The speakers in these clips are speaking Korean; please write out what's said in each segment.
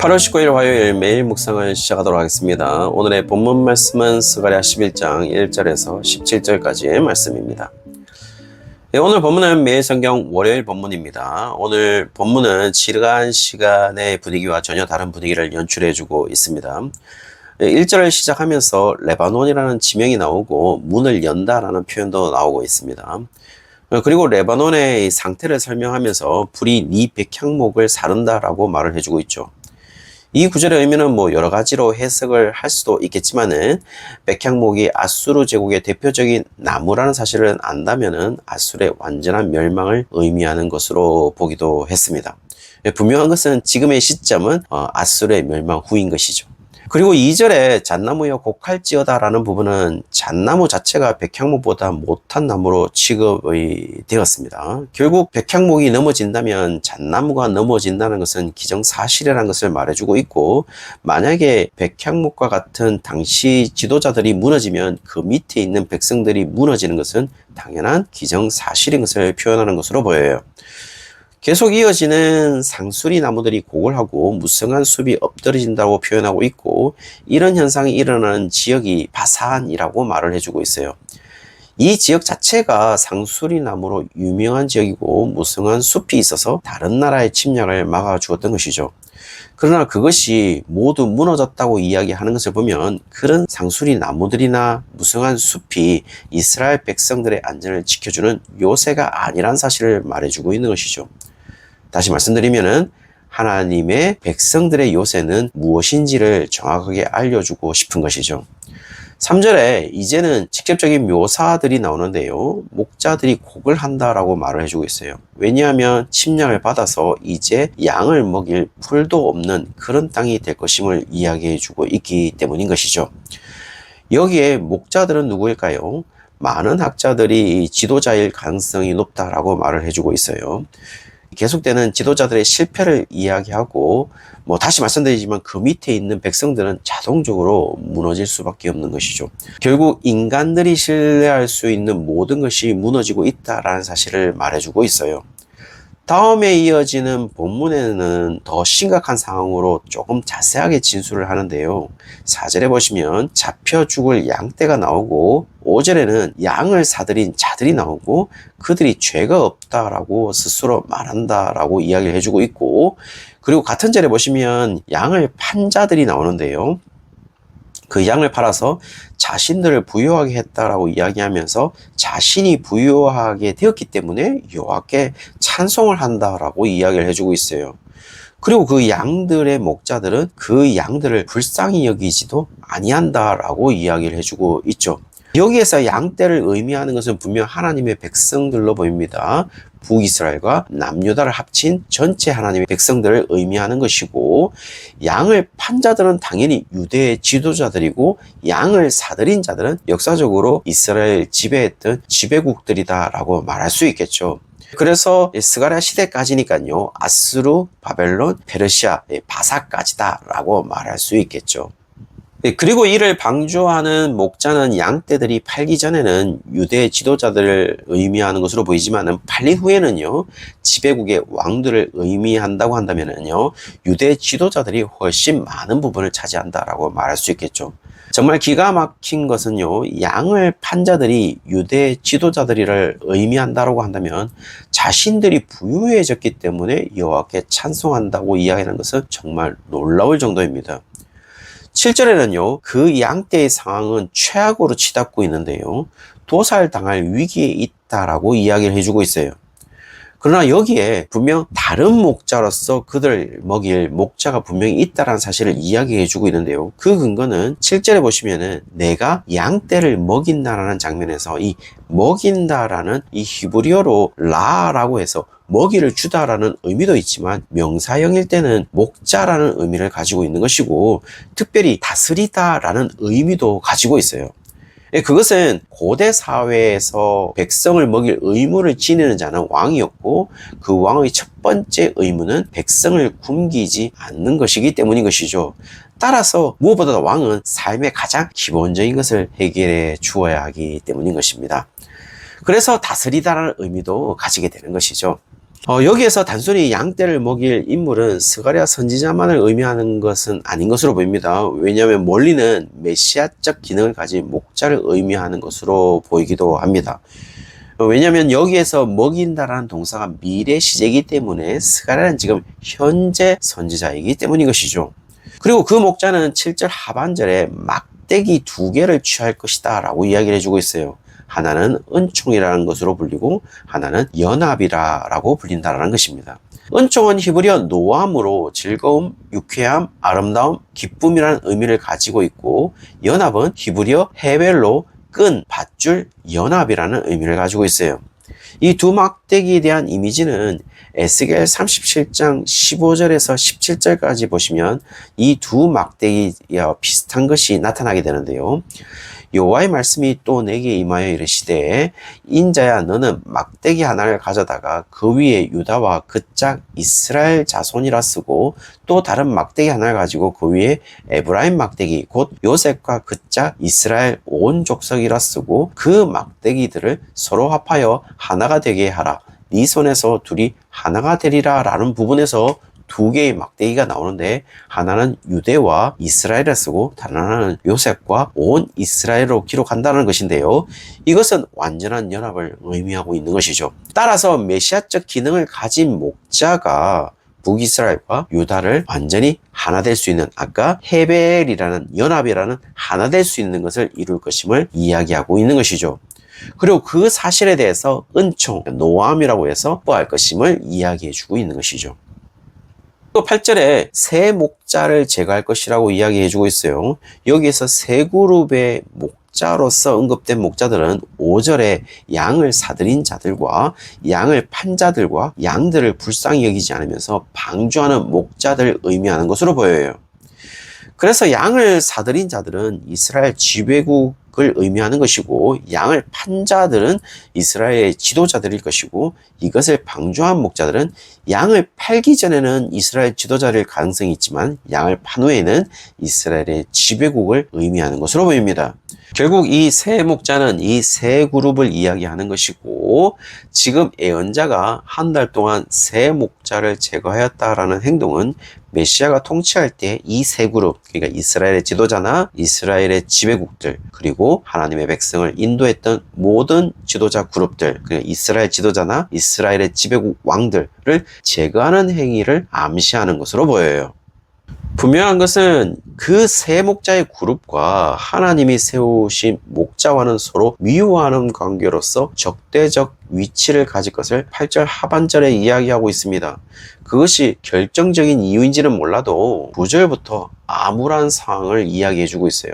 8월 19일 화요일 매일 묵상을 시작하도록 하겠습니다. 오늘의 본문 말씀은 스가랴 11장 1절에서 17절까지의 말씀입니다. 네, 오늘 본문은 매일 성경 월요일 본문입니다. 오늘 본문은 지루한 시간의 분위기와 전혀 다른 분위기를 연출해주고 있습니다. 1절을 시작하면서 레바논이라는 지명이 나오고 문을 연다라는 표현도 나오고 있습니다. 그리고 레바논의 상태를 설명하면서 불이 네 백향목을 사른다라고 말을 해주고 있죠. 이 구절의 의미는 여러 가지로 해석을 할 수도 있겠지만은 백향목이 아수르 제국의 대표적인 나무라는 사실을 안다면은 아수르의 완전한 멸망을 의미하는 것으로 보기도 했습니다. 분명한 것은 지금의 시점은 아수르의 멸망 후인 것이죠. 그리고 2절에 잣나무여 곡할지어다라는 부분은 잣나무 자체가 백향목보다 못한 나무로 취급이 되었습니다. 결국 백향목이 넘어진다면 잣나무가 넘어진다는 것은 기정사실이라는 것을 말해주고 있고, 만약에 백향목과 같은 당시 지도자들이 무너지면 그 밑에 있는 백성들이 무너지는 것은 당연한 기정사실인 것을 표현하는 것으로 보여요. 계속 이어지는 상수리 나무들이 곡을 하고 무성한 숲이 엎드러진다고 표현하고 있고, 이런 현상이 일어나는 지역이 바산이라고 말을 해주고 있어요. 이 지역 자체가 상수리 나무로 유명한 지역이고 무성한 숲이 있어서 다른 나라의 침략을 막아주었던 것이죠. 그러나 그것이 모두 무너졌다고 이야기하는 것을 보면 그런 상수리 나무들이나 무성한 숲이 이스라엘 백성들의 안전을 지켜주는 요새가 아니란 사실을 말해주고 있는 것이죠. 다시 말씀드리면은 하나님의 백성들의 요새는 무엇인지를 정확하게 알려주고 싶은 것이죠. 3절에 이제는 직접적인 묘사들이 나오는데요. 목자들이 곡을 한다라고 말을 해주고 있어요. 왜냐하면 침략을 받아서 이제 양을 먹일 풀도 없는 그런 땅이 될 것임을 이야기해주고 있기 때문인 것이죠. 여기에 목자들은 누구일까요? 많은 학자들이 지도자일 가능성이 높다라고 말을 해주고 있어요. 계속되는 지도자들의 실패를 이야기하고, 다시 말씀드리지만 그 밑에 있는 백성들은 자동적으로 무너질 수밖에 없는 것이죠. 결국 인간들이 신뢰할 수 있는 모든 것이 무너지고 있다라는 사실을 말해주고 있어요. 다음에 이어지는 본문에는 더 심각한 상황으로 조금 자세하게 진술을 하는데요. 4절에 보시면 잡혀 죽을 양떼가 나오고, 5절에는 양을 사들인 자들이 나오고 그들이 죄가 없다라고 스스로 말한다라고 이야기를 해주고 있고, 그리고 같은 절에 보시면 양을 판 자들이 나오는데요. 그 양을 팔아서 자신들을 부유하게 했다라고 이야기하면서 자신이 부유하게 되었기 때문에 여호와께 찬송을 한다라고 이야기를 해주고 있어요. 그리고 그 양들의 목자들은 그 양들을 불쌍히 여기지도 아니한다라고 이야기를 해주고 있죠. 여기에서 양떼를 의미하는 것은 분명 하나님의 백성들로 보입니다. 북이스라엘과 남유다를 합친 전체 하나님의 백성들을 의미하는 것이고, 양을 판 자들은 당연히 유대의 지도자들이고, 양을 사들인 자들은 역사적으로 이스라엘 지배했던 지배국들이다라고 말할 수 있겠죠. 그래서 스가랴 시대까지니까요, 아수르, 바벨론, 페르시아, 바사까지다라고 말할 수 있겠죠. 그리고 이를 방조하는 목자는 양떼들이 팔기 전에는 유대 지도자들을 의미하는 것으로 보이지만 팔린 후에는요, 지배국의 왕들을 의미한다고 한다면요, 유대 지도자들이 훨씬 많은 부분을 차지한다라고 말할 수 있겠죠. 정말 기가 막힌 것은요, 양을 판 자들이 유대 지도자들을 의미한다라고 한다면 자신들이 부유해졌기 때문에 여호와께 찬송한다고 이야기하는 것은 정말 놀라울 정도입니다. 7절에는요, 그 양떼의 상황은 최악으로 치닫고 있는데요, 도살당할 위기에 있다라고 이야기를 해주고 있어요. 그러나 여기에 분명 다른 목자로서 그들을 먹일 목자가 분명히 있다라는 사실을 이야기해주고 있는데요, 그 근거는 7절에 보시면은 내가 양떼를 먹인다라는 장면에서 이 먹인다라는 이 히브리어로 라라고 해서 먹이를 주다라는 의미도 있지만 명사형일 때는 목자라는 의미를 가지고 있는 것이고, 특별히 다스리다라는 의미도 가지고 있어요. 그것은 고대 사회에서 백성을 먹일 의무를 지니는 자는 왕이었고, 그 왕의 첫 번째 의무는 백성을 굶기지 않는 것이기 때문인 것이죠. 따라서 무엇보다 왕은 삶의 가장 기본적인 것을 해결해 주어야 하기 때문인 것입니다. 그래서 다스리다라는 의미도 가지게 되는 것이죠. 여기에서 단순히 양떼를 먹일 인물은 스가랴 선지자만을 의미하는 것은 아닌 것으로 보입니다. 왜냐하면 멀리는 메시아적 기능을 가진 목자를 의미하는 것으로 보이기도 합니다. 왜냐하면 여기에서 먹인다라는 동사가 미래 시제이기 때문에 스가랴는 지금 현재 선지자이기 때문인 것이죠. 그리고 그 목자는 7절 하반절에 막대기 2개를 취할 것이다 라고 이야기를 해주고 있어요. 하나는 은총이라는 것으로 불리고 하나는 연합이라고 불린다라는 것입니다. 은총은 히브리어 노암으로 즐거움, 유쾌함, 아름다움, 기쁨이라는 의미를 가지고 있고, 연합은 히브리어 헤벨로 끈, 밧줄, 연합이라는 의미를 가지고 있어요. 이 두 막대기에 대한 이미지는 에스겔 37장 15절에서 17절까지 보시면 이 두 막대기와 비슷한 것이 나타나게 되는데요. 여호와의 말씀이 또 내게 임하여 이르시되, 인자야, 너는 막대기 하나를 가져다가 그 위에 유다와 그 짝 이스라엘 자손이라 쓰고, 또 다른 막대기 하나를 가지고 그 위에 에브라임 막대기 곧 요셉과 그 짝 이스라엘 온 족속이라 쓰고, 그 막대기들을 서로 합하여 하나가 되게 하라. 네 손에서 둘이 하나가 되리라 라는 부분에서 2개의 막대기가 나오는데, 하나는 유대와 이스라엘을 쓰고 다른 하나는 요셉과 온 이스라엘로 기록한다는 것인데요. 이것은 완전한 연합을 의미하고 있는 것이죠. 따라서 메시아적 기능을 가진 목자가 북이스라엘과 유다를 완전히 하나 될 수 있는, 아까 헤벨이라는 연합이라는 하나 될 수 있는 것을 이룰 것임을 이야기하고 있는 것이죠. 그리고 그 사실에 대해서 은총, 노암이라고 해서 뽀할 것임을 이야기해주고 있는 것이죠. 또 8절에 세 목자를 제거할 것이라고 이야기해주고 있어요. 여기에서 세 그룹의 목자로서 언급된 목자들은 5절에 양을 사들인 자들과 양을 판 자들과 양들을 불쌍히 여기지 않으면서 방주하는 목자들을 의미하는 것으로 보여요. 그래서 양을 사들인 자들은 이스라엘 지배국을 의미하는 것이고, 양을 판 자들은 이스라엘의 지도자들일 것이고, 이것을 방주한 목자들은 양을 팔기 전에는 이스라엘 지도자일 가능성이 있지만 양을 판 후에는 이스라엘의 지배국을 의미하는 것으로 보입니다. 결국 이 세 목자는 이 세 그룹을 이야기하는 것이고, 지금 예언자가 한 달 동안 세 목자를 제거하였다라는 행동은 메시아가 통치할 때 이 세 그룹, 그러니까 이스라엘의 지도자나 이스라엘의 지배국들, 그리고 하나님의 백성을 인도했던 모든 지도자 그룹들, 그러니까 이스라엘 지도자나 이스라엘의 지배국 왕들을 제거하는 행위를 암시하는 것으로 보여요. 분명한 것은 그 세 목자의 그룹과 하나님이 세우신 목자와는 서로 미워하는 관계로서 적대적 위치를 가질 것을 8절 하반절에 이야기하고 있습니다. 그것이 결정적인 이유인지는 몰라도 9절부터 암울한 상황을 이야기해주고 있어요.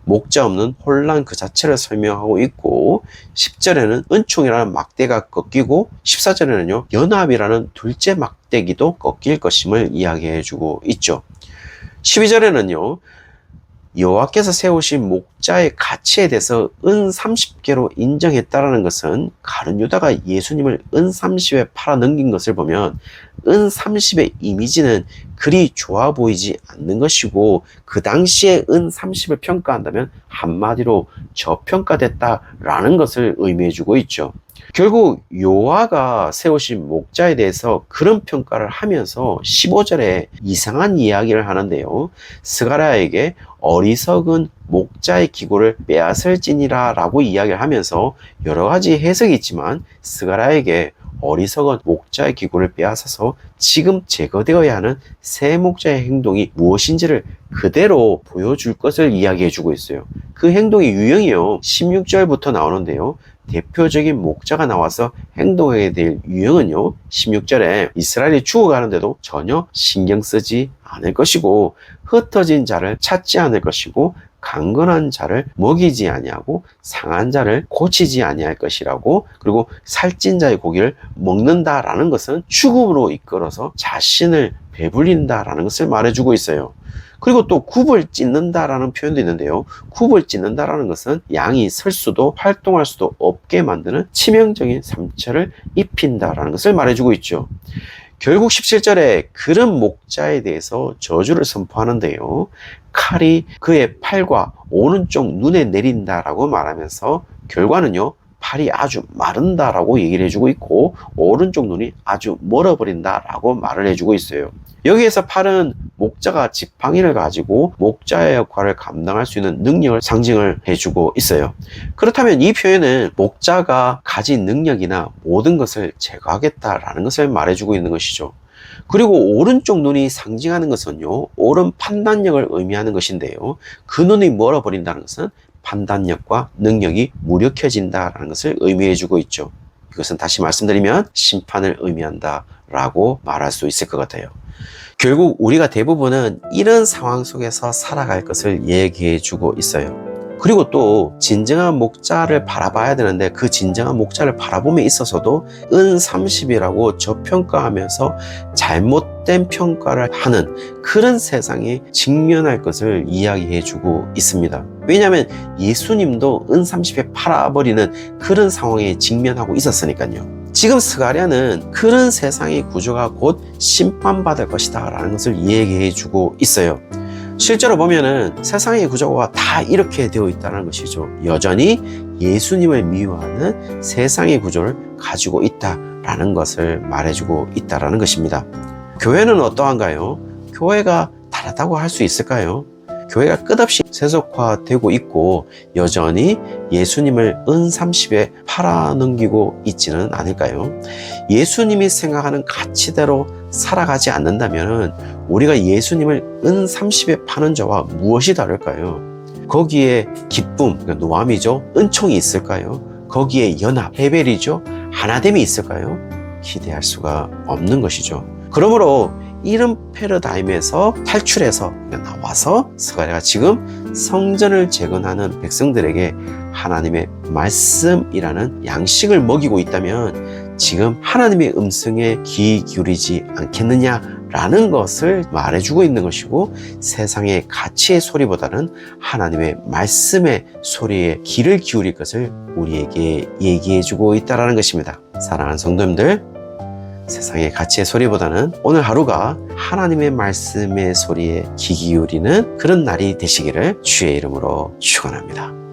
목자 없는 혼란 그 자체를 설명하고 있고, 10절에는 은총이라는 막대가 꺾이고, 14절에는요 연합이라는 둘째 막대기도 꺾일 것임을 이야기해주고 있죠. 12절에는요 여호와께서 세우신 목자의 가치에 대해서 은 30개로 인정했다라는 것은, 가룟 유다가 예수님을 은 30에 팔아 넘긴 것을 보면 은 30의 이미지는 그리 좋아 보이지 않는 것이고, 그 당시에 은 30을 평가한다면 한마디로 저평가됐다라는 것을 의미해주고 있죠. 결국 여호와가 세우신 목자에 대해서 그런 평가를 하면서 15절에 이상한 이야기를 하는데요. 스가랴에게 어리석은 목자의 기고를 빼앗을지니라 라고 이야기를 하면서 여러 가지 해석이 있지만, 스가랴에게 어리석은 목자의 기고를 빼앗아서 지금 제거되어야 하는 새 목자의 행동이 무엇인지를 그대로 보여줄 것을 이야기해주고 있어요. 그 행동의 유형이요 16절부터 나오는데요. 대표적인 목자가 나와서 행동하게 될 유형은요 16절에 이스라엘이 죽어가는데도 전혀 신경 쓰지 않을 것이고, 흩어진 자를 찾지 않을 것이고, 강건한 자를 먹이지 아니하고 상한 자를 고치지 아니할 것이라고, 그리고 살찐 자의 고기를 먹는다라는 것은 죽음으로 이끌어서 자신을 배불린다라는 것을 말해주고 있어요. 그리고 또 굽을 찢는다라는 표현도 있는데요. 굽을 찢는다라는 것은 양이 설 수도 활동할 수도 없게 만드는 치명적인 상처를 입힌다라는 것을 말해주고 있죠. 결국 17절에 그런 목자에 대해서 저주를 선포하는데요. 칼이 그의 팔과 오른쪽 눈에 내린다라고 말하면서 결과는요 팔이 아주 마른다라고 얘기를 해주고 있고, 오른쪽 눈이 아주 멀어버린다라고 말을 해주고 있어요. 여기에서 팔은 목자가 지팡이를 가지고 목자의 역할을 감당할 수 있는 능력을 상징을 해주고 있어요. 그렇다면 이 표현은 목자가 가진 능력이나 모든 것을 제거하겠다라는 것을 말해주고 있는 것이죠. 그리고 오른쪽 눈이 상징하는 것은요, 옳은 판단력을 의미하는 것인데요, 그 눈이 멀어버린다는 것은 판단력과 능력이 무력해진다라는 것을 의미해주고 있죠. 이것은 다시 말씀드리면 심판을 의미한다라고 말할 수 있을 것 같아요. 결국 우리가 대부분은 이런 상황 속에서 살아갈 것을 얘기해 주고 있어요. 그리고 또 진정한 목자를 바라봐야 되는데, 그 진정한 목자를 바라봄에 있어서도 은30이라고 저평가하면서 잘못된 평가를 하는 그런 세상에 직면할 것을 이야기해 주고 있습니다. 왜냐하면 예수님도 은30에 팔아버리는 그런 상황에 직면하고 있었으니까요. 지금 스가랴는 그런 세상의 구조가 곧 심판받을 것이다 라는 것을 얘기해 주고 있어요. 실제로 보면은 세상의 구조가 다 이렇게 되어 있다는 것이죠. 여전히 예수님을 미워하는 세상의 구조를 가지고 있다라는 것을 말해주고 있다라는 것입니다. 교회는 어떠한가요? 교회가 다르다고 할 수 있을까요? 교회가 끝없이 세속화되고 있고 여전히 예수님을 은30에 팔아넘기고 있지는 않을까요? 예수님이 생각하는 가치대로 살아가지 않는다면 우리가 예수님을 은30에 파는 자와 무엇이 다를까요? 거기에 기쁨, 그러니까 노함이죠. 은총이 있을까요? 거기에 연합, 해벨이죠. 하나됨이 있을까요? 기대할 수가 없는 것이죠. 그러므로 이런 패러다임에서 탈출해서 나와서 스가랴가 지금 성전을 재건하는 백성들에게 하나님의 말씀이라는 양식을 먹이고 있다면 지금 하나님의 음성에 귀 기울이지 않겠느냐라는 것을 말해주고 있는 것이고, 세상의 가치의 소리보다는 하나님의 말씀의 소리에 귀를 기울일 것을 우리에게 얘기해주고 있다는 것입니다. 사랑하는 성도님들, 세상의 가치의 소리보다는 오늘 하루가 하나님의 말씀의 소리에 귀 기울이는 그런 날이 되시기를 주의 이름으로 축원합니다.